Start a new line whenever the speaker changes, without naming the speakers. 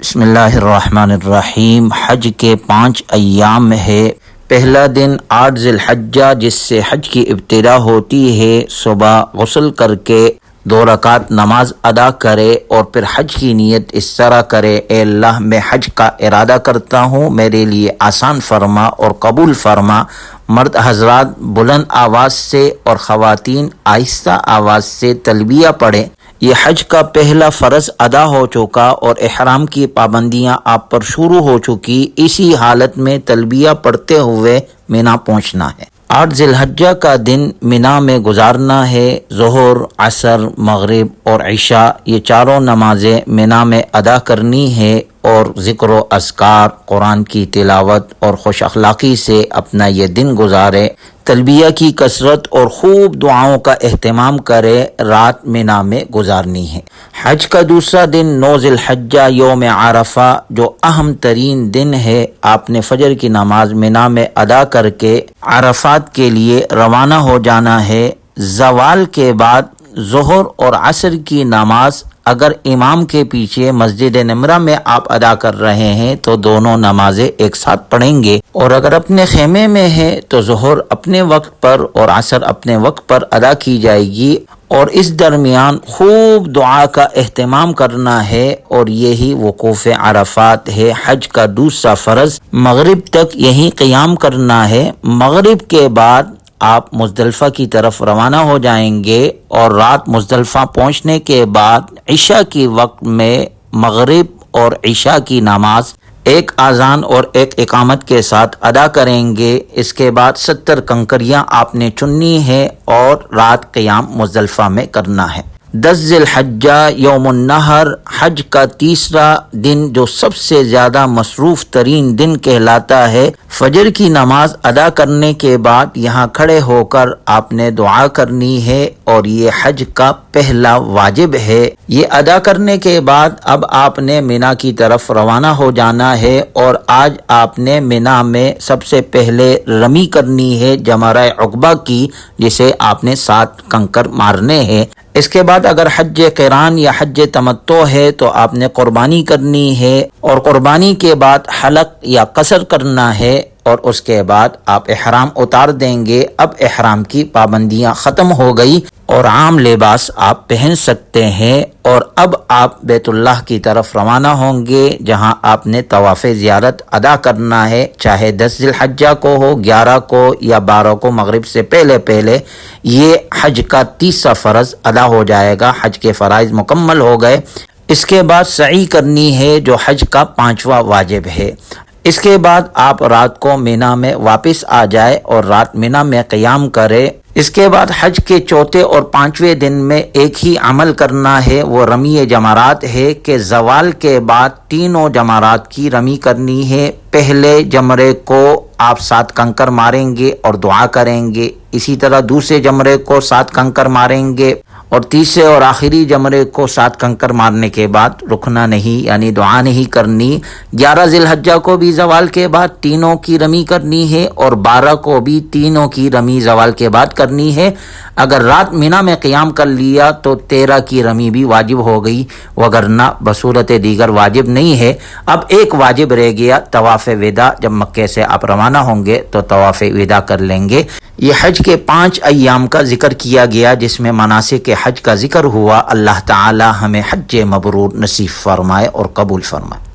بسم اللہ الرحمن الرحیم۔ حج کے 5 ایام ہے۔ پہلا دن 8 ذی الحجہ جس سے حج کی ابتدا ہوتی ہے، صبح غسل کر کے 2 رکعت نماز ادا کرے اور پھر حج کی نیت اس طرح کرے: اے اللہ، میں حج کا ارادہ کرتا ہوں، میرے لیے آسان فرما اور قبول فرما۔ مرد حضرات بلند آواز سے اور خواتین آہستہ آواز سے تلبیہ پڑھیں۔ یہ حج کا پہلا فرض ادا ہو چکا اور احرام کی پابندیاں آپ پر شروع ہو چکی۔ اسی حالت میں تلبیہ پڑھتے ہوئے مینا پہنچنا ہے۔ 8 ذی الحجہ کا دن مینا میں گزارنا ہے۔ ظہر، عصر، مغرب اور عشاء یہ چاروں نمازیں مینا میں ادا کرنی ہے اور ذکر و اذکار، قرآن کی تلاوت اور خوش اخلاقی سے اپنا یہ دن گزارے۔ تلبیہ کی کثرت اور خوب دعاؤں کا اہتمام کرے۔ رات مینا میں گزارنی ہے۔ حج کا دوسرا دن 9 ذی الحجہ یوم عرفہ جو اہم ترین دن ہے، آپ نے فجر کی نماز مینا میں ادا کر کے عرفات کے لیے روانہ ہو جانا ہے۔ زوال کے بعد ظہر اور عصر کی نماز اگر امام کے پیچھے مسجد نمرہ میں آپ ادا کر رہے ہیں تو دونوں نمازیں ایک ساتھ پڑھیں گے، اور اگر اپنے خیمے میں ہے تو ظہر اپنے وقت پر اور عصر اپنے وقت پر ادا کی جائے گی، اور اس درمیان خوب دعا کا اہتمام کرنا ہے، اور یہی وقوف عرفات ہے۔ حج کا دوسرا فرض مغرب تک یہیں قیام کرنا ہے۔ مغرب کے بعد آپ مزدلفہ کی طرف روانہ ہو جائیں گے، اور رات مزدلفہ پہنچنے کے بعد عشاء کی وقت میں مغرب اور عشاء کی نماز ایک اذان اور ایک اقامت کے ساتھ ادا کریں گے۔ اس کے بعد 70 کنکریاں آپ نے چننی ہے اور رات قیام مزدلفہ میں کرنا ہے۔ 10 ذی الحجہ یوم النحر حج کا تیسرا دن جو سب سے زیادہ مصروف ترین دن کہلاتا ہے۔ فجر کی نماز ادا کرنے کے بعد یہاں کھڑے ہو کر آپ نے دعا کرنی ہے، اور یہ حج کا پہلا واجب ہے۔ یہ ادا کرنے کے بعد اب آپ نے مینا کی طرف روانہ ہو جانا ہے، اور آج آپ نے مینا میں سب سے پہلے رمی کرنی ہے جمرہ عقبہ کی، جسے آپ نے 7 کنکر مارنے ہیں۔ اس کے بعد اگر حج قران یا حج تمتع ہے تو آپ نے قربانی کرنی ہے، اور قربانی کے بعد حلق یا قصر کرنا ہے، اور اس کے بعد آپ احرام اتار دیں گے۔ اب احرام کی پابندیاں ختم ہو گئی اور عام لباس آپ پہن سکتے ہیں، اور اب آپ بیت اللہ کی طرف روانہ ہوں گے، جہاں آپ نے طواف زیارت ادا کرنا ہے، چاہے 10 ذی الحجہ کو ہو، 11 کو یا 12 کو مغرب سے پہلے پہلے۔ یہ حج کا تیسرا فرض ادا ہو جائے گا۔ حج کے فرائض مکمل ہو گئے۔ اس کے بعد سعی کرنی ہے جو حج کا 5واں واجب ہے۔ اس کے بعد آپ رات کو مینا میں واپس آ جائے اور رات مینا میں قیام کرے۔ اس کے بعد حج کے چوتھے اور 5ویں دن میں ایک ہی عمل کرنا ہے، وہ رمی جمرات ہے کہ زوال کے بعد تینوں جمرات کی رمی کرنی ہے۔ پہلے جمرے کو آپ 7 کنکر ماریں گے اور دعا کریں گے، اسی طرح دوسرے جمرے کو 7 کنکر ماریں گے، اور تیسرے اور آخری جمرے کو 7 کنکر مارنے کے بعد رکنا نہیں، یعنی دعا نہیں کرنی۔ 11 ذی الحجہ کو بھی زوال کے بعد تینوں کی رمی کرنی ہے، اور 12 کو بھی تینوں کی رمی زوال کے بعد کرنی ہے۔ اگر رات مینا میں قیام کر لیا تو 13 کی رمی بھی واجب ہو گئی، وگرنہ بصورت دیگر واجب نہیں ہے۔ اب ایک واجب رہ گیا، طواف وداع۔ جب مکے سے آپ روانہ ہوں گے تو طواف وداع کر لیں گے۔ یہ حج کے 5 ایام کا ذکر کیا گیا، جس میں مناسک حج کا ذکر ہوا۔ اللہ تعالی ہمیں حج مبرور نصیب فرمائے اور قبول فرمائے۔